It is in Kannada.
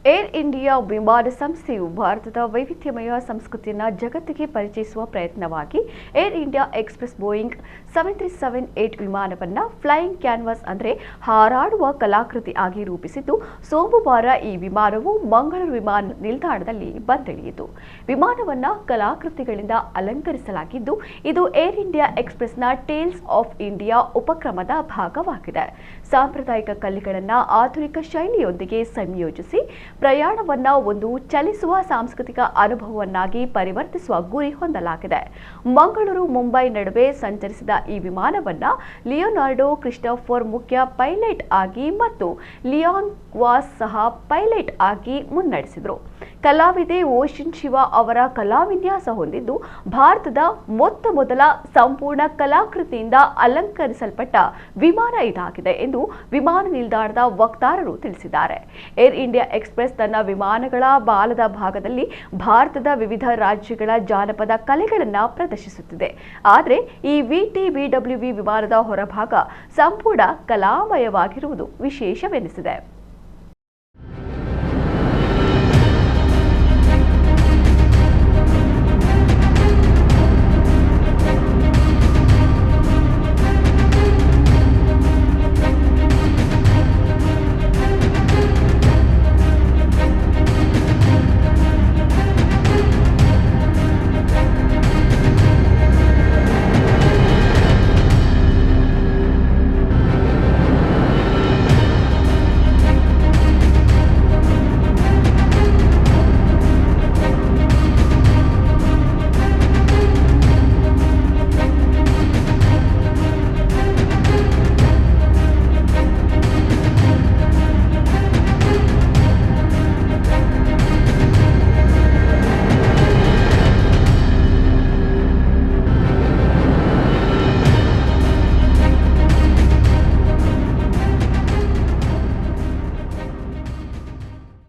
ಏರ್ ಇಂಡಿಯಾ ವಿಮಾನ ಸಂಸ್ಥೆಯು ಭಾರತದ ವೈವಿಧ್ಯಮಯ ಸಂಸ್ಕೃತಿಯನ್ನು ಜಗತ್ತಿಗೆ ಪರಿಚಯಿಸುವ ಪ್ರಯತ್ನವಾಗಿ ಏರ್ ಇಂಡಿಯಾ ಎಕ್ಸ್‌ಪ್ರೆಸ್ ಬೋಯಿಂಗ್ 7378 ವಿಮಾನವನ್ನು ಫ್ಲೈಯಿಂಗ್ ಕ್ಯಾನ್ವಾಸ್ ಅಂದರೆ ಹಾರಾಡುವ ಕಲಾಕೃತಿ ಆಗಿ ರೂಪಿಸಿದ್ದು, ಸೋಮವಾರ ಈ ವಿಮಾನವು ಮಂಗಳೂರು ವಿಮಾನ ನಿಲ್ದಾಣದಲ್ಲಿ ಬಂದಿಳಿಯಿತು. ವಿಮಾನವನ್ನು ಕಲಾಕೃತಿಗಳಿಂದ ಅಲಂಕರಿಸಲಾಗಿದ್ದು, ಇದು ಏರ್ ಇಂಡಿಯಾ ಎಕ್ಸ್‌ಪ್ರೆಸ್‌ನ ಟೇಲ್ಸ್ ಆಫ್ ಇಂಡಿಯಾ ಉಪಕ್ರಮದ ಭಾಗವಾಗಿದೆ. ಸಾಂಪ್ರದಾಯಿಕ ಕಲ್ಲಿಗಳನ್ನು ಆಧುನಿಕ ಶೈಲಿಯೊಂದಿಗೆ ಸಂಯೋಜಿಸಿ ಪ್ರಯಾಣವನ್ನು ಒಂದು ಚಲಿಸುವ ಸಾಂಸ್ಕೃತಿಕ ಅನುಭವವನ್ನಾಗಿ ಪರಿವರ್ತಿಸುವ ಗುರಿ ಹೊಂದಲಾಗಿದೆ. ಮಂಗಳೂರು ಮುಂಬೈ ನಡುವೆ ಸಂಚರಿಸಿದ ಈ ವಿಮಾನವನ್ನು ಲಿಯೋನಾರ್ಡೋ ಕ್ರಿಸ್ಟೋಫರ್ ಮುಖ್ಯ ಪೈಲಟ್ ಆಗಿ ಮತ್ತು ಲಿಯಾನ್ ವಾಸ್ ಸಹ ಪೈಲಟ್ ಆಗಿ ಮುನ್ನಡೆಸಿದರು. ಕಲಾವಿದೆ ಓಷನ್ ಶಿವ ಅವರ ಕಲಾವಿನ್ಯಾಸ ಹೊಂದಿದ್ದು, ಭಾರತದ ಮೊದಲ ಸಂಪೂರ್ಣ ಕಲಾಕೃತಿಯಿಂದ ಅಲಂಕರಿಸಲ್ಪಟ್ಟ ವಿಮಾನ ಇದಾಗಿದೆ ಎಂದು ವಿಮಾನ ನಿಲ್ದಾಣದ ವಕ್ತಾರರು ತಿಳಿಸಿದ್ದಾರೆ. ಏರ್ ಇಂಡಿಯಾ ಎಕ್ಸ್‌ಪ್ರೆಸ್ ತನ್ನ ವಿಮಾನಗಳ ಬಾಲದ ಭಾಗದಲ್ಲಿ ಭಾರತದ ವಿವಿಧ ರಾಜ್ಯಗಳ ಜಾನಪದ ಕಲೆಗಳನ್ನು ಪ್ರದರ್ಶಿಸುತ್ತಿದೆ. ಆದರೆ ಈ VTBWV ವಿಮಾನದ ಹೊರಭಾಗ ಸಂಪೂರ್ಣ ಕಲಾಮಯವಾಗಿರುವುದು ವಿಶೇಷವೆನಿಸಿದೆ.